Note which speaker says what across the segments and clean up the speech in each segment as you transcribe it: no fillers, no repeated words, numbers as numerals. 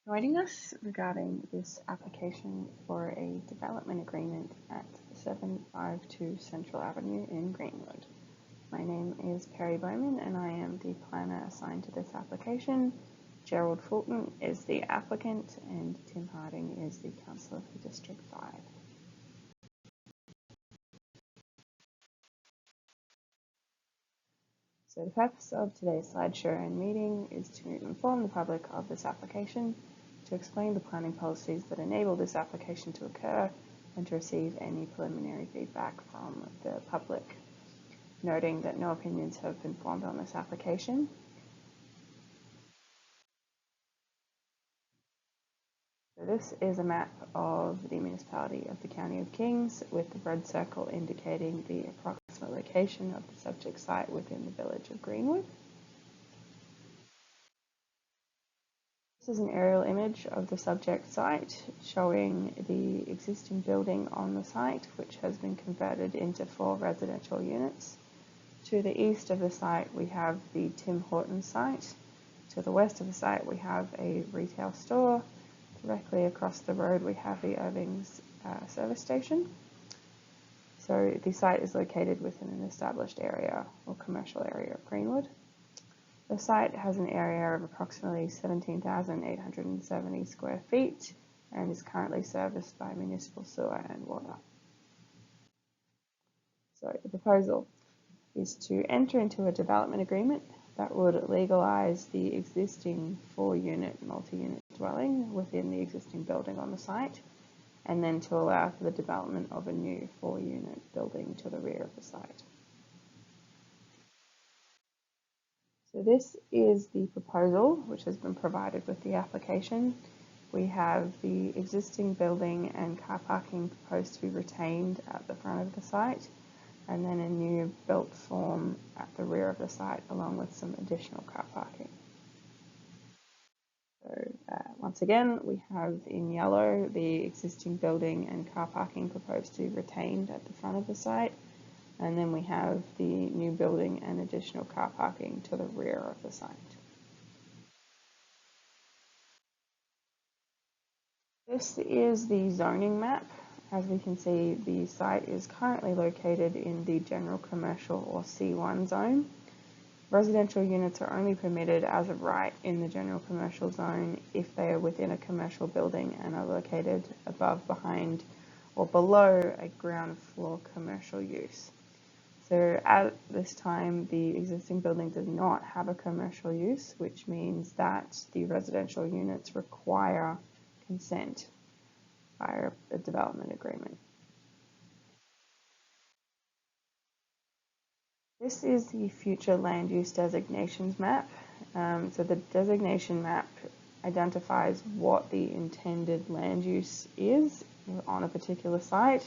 Speaker 1: Joining us regarding this application for a development agreement at 752 Central Avenue in Greenwood. My name is Perry Bowman and I am the planner assigned to this application. Gerald Fulton is the applicant and Tim Harding is the councillor for District 5. So the purpose of today's slideshow and meeting is to inform the public of this application, to explain the planning policies that enable this application to occur, and to receive any preliminary feedback from the public, noting that no opinions have been formed on this application. So this is a map of the municipality of the County of Kings, with the red circle indicating the approximate location of the subject site within the village of Greenwood. This is an aerial image of the subject site showing the existing building on the site, which has been converted into 4 residential units. To the east of the site we have the Tim Hortons site. To the west of the site we have a retail store. Directly across the road we have the Irving's service station. So the site is located within an established area or commercial area of Greenwood. The site has an area of approximately 17,870 square feet and is currently serviced by municipal sewer and water. So the proposal is to enter into a development agreement that would legalise the existing 4-unit multi-unit dwelling within the existing building on the site, and then to allow for the development of a new 4-unit building to the rear of the site. So this is the proposal which has been provided with the application. We have the existing building and car parking proposed to be retained at the front of the site, and then a new built form at the rear of the site along with some additional car parking. So once again we have in yellow the existing building and car parking proposed to be retained at the front of the site. And then we have the new building and additional car parking to the rear of the site. This is the zoning map. As we can see, the site is currently located in the general commercial or C1 zone. Residential units are only permitted as of right in the general commercial zone if they are within a commercial building and are located above, behind, or below a ground floor commercial use. So at this time, the existing building does not have a commercial use, which means that the residential units require consent via a development agreement. This is the future land use designations map. So the designation map identifies what the intended land use is on a particular site,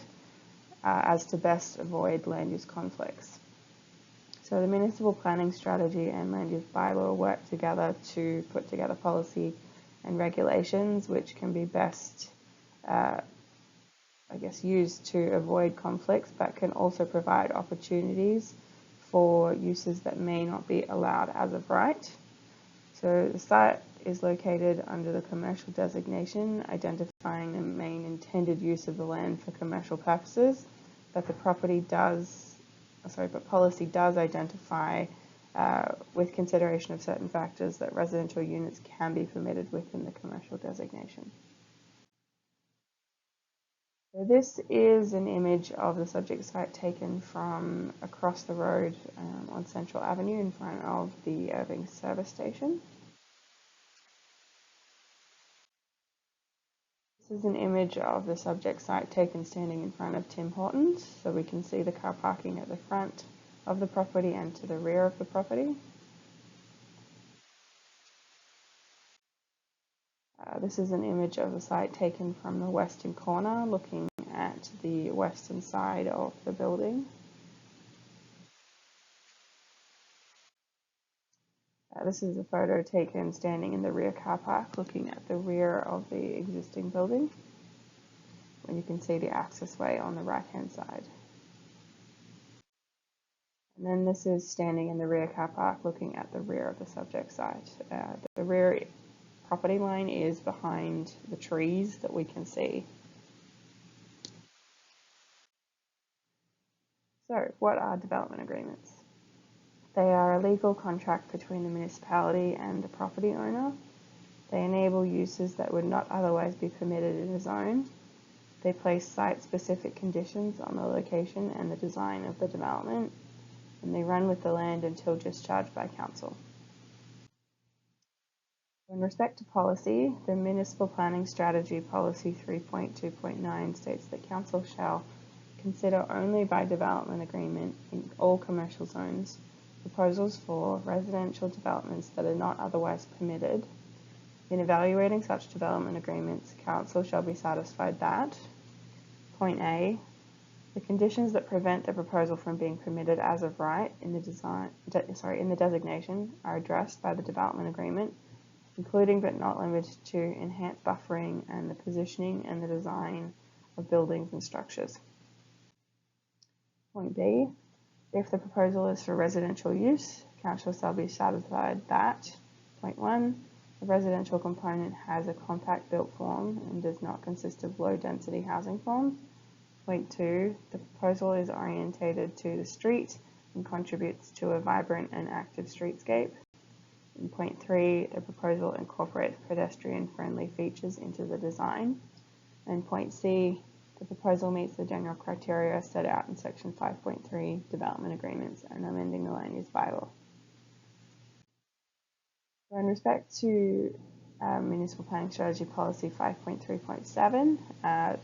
Speaker 1: as to best avoid land use conflicts. So the municipal planning strategy and land use bylaw work together to put together policy and regulations which can be best, used to avoid conflicts, but can also provide opportunities for uses that may not be allowed as of right. So the site is located under the commercial designation, identifying the main intended use of the land for commercial purposes, but policy does identify, with consideration of certain factors, that residential units can be permitted within the commercial designation. So this is an image of the subject site taken from across the road on Central Avenue in front of the Irving service station. This is an image of the subject site taken standing in front of Tim Hortons, so we can see the car parking at the front of the property and to the rear of the property. This is an image of the site taken from the western corner, looking at the western side of the building. This is a photo taken standing in the rear car park, looking at the rear of the existing building, and you can see the access way on the right hand side. And then this is standing in the rear car park looking at the rear of the subject site. The rear property line is behind the trees that we can see. So, what are development agreements? They are a legal contract between the municipality and the property owner. They enable uses that would not otherwise be permitted in a zone. They place site-specific conditions on the location and the design of the development, and they run with the land until discharged by council. In respect to policy, the Municipal Planning Strategy Policy 3.2.9 states that council shall consider only by development agreement in all commercial zones proposals for residential developments that are not otherwise permitted. In evaluating such development agreements, council shall be satisfied that point A, the conditions that prevent the proposal from being permitted as of right in the designation are addressed by the development agreement, including but not limited to enhanced buffering and the positioning and the design of buildings and structures. Point B, if the proposal is for residential use, council shall be satisfied that point 1, the residential component has a compact built form and does not consist of low density housing form. Point 2, the proposal is orientated to the street and contributes to a vibrant and active streetscape. And point 3, the proposal incorporates pedestrian-friendly features into the design. And point C, the proposal meets the general criteria set out in section 5.3 development agreements and amending the land use bylaw. So in respect to Municipal Planning Strategy Policy 5.3.7,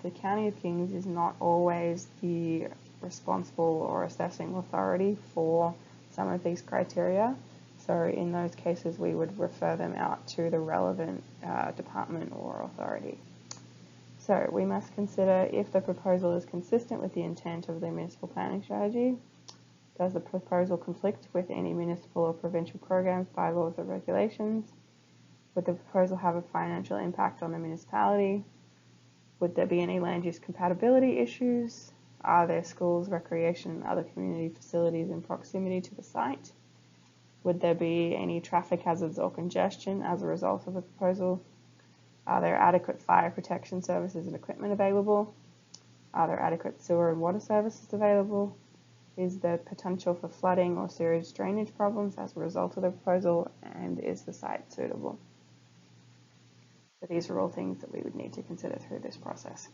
Speaker 1: the County of Kings is not always the responsible or assessing authority for some of these criteria. So in those cases, we would refer them out to the relevant department or authority. So we must consider if the proposal is consistent with the intent of the municipal planning strategy. Does the proposal conflict with any municipal or provincial programs, bylaws, or regulations? Would the proposal have a financial impact on the municipality? Would there be any land use compatibility issues? Are there schools, recreation, and other community facilities in proximity to the site? Would there be any traffic hazards or congestion as a result of the proposal? Are there adequate fire protection services and equipment available? Are there adequate sewer and water services available? Is there potential for flooding or sewage drainage problems as a result of the proposal? And is the site suitable? So these are all things that we would need to consider through this process.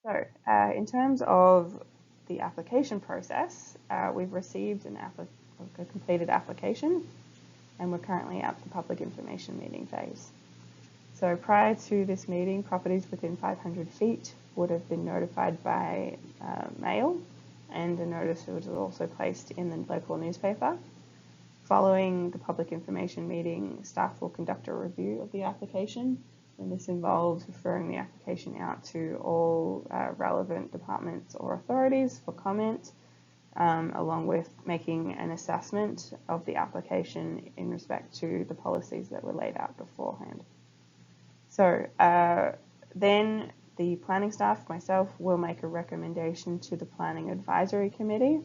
Speaker 1: So in terms of the application process, we've received a completed application, and we're currently at the public information meeting phase. So prior to this meeting, properties within 500 feet would have been notified by mail, and a notice was also placed in the local newspaper. Following the public information meeting, staff will conduct a review of the application, and this involves referring the application out to all relevant departments or authorities for comment, along with making an assessment of the application in respect to the policies that were laid out beforehand. So then the planning staff, myself, will make a recommendation to the Planning Advisory Committee,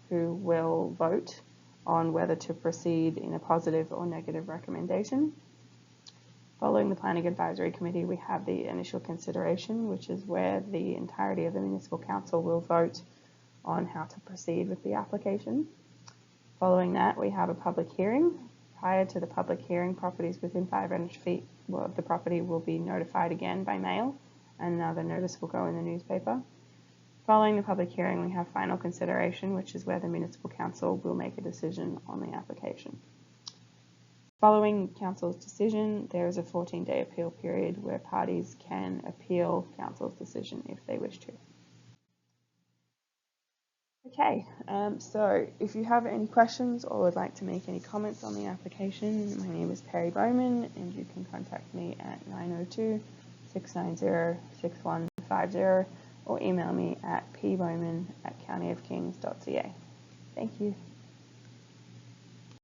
Speaker 1: who will vote on whether to proceed in a positive or negative recommendation. Following the Planning Advisory Committee, we have the initial consideration, which is where the entirety of the Municipal Council will vote on how to proceed with the application. Following that, we have a public hearing. Prior to the public hearing, properties within 500 feet of the property will be notified again by mail, and another notice will go in the newspaper. Following the public hearing, we have final consideration, which is where the Municipal Council will make a decision on the application. Following Council's decision, there is a 14-day appeal period where parties can appeal Council's decision if they wish to. Okay, so if you have any questions or would like to make any comments on the application, my name is Perry Bowman, and you can contact me at 902-690-6150 or email me at pbowman@countyofkings.ca. Thank you.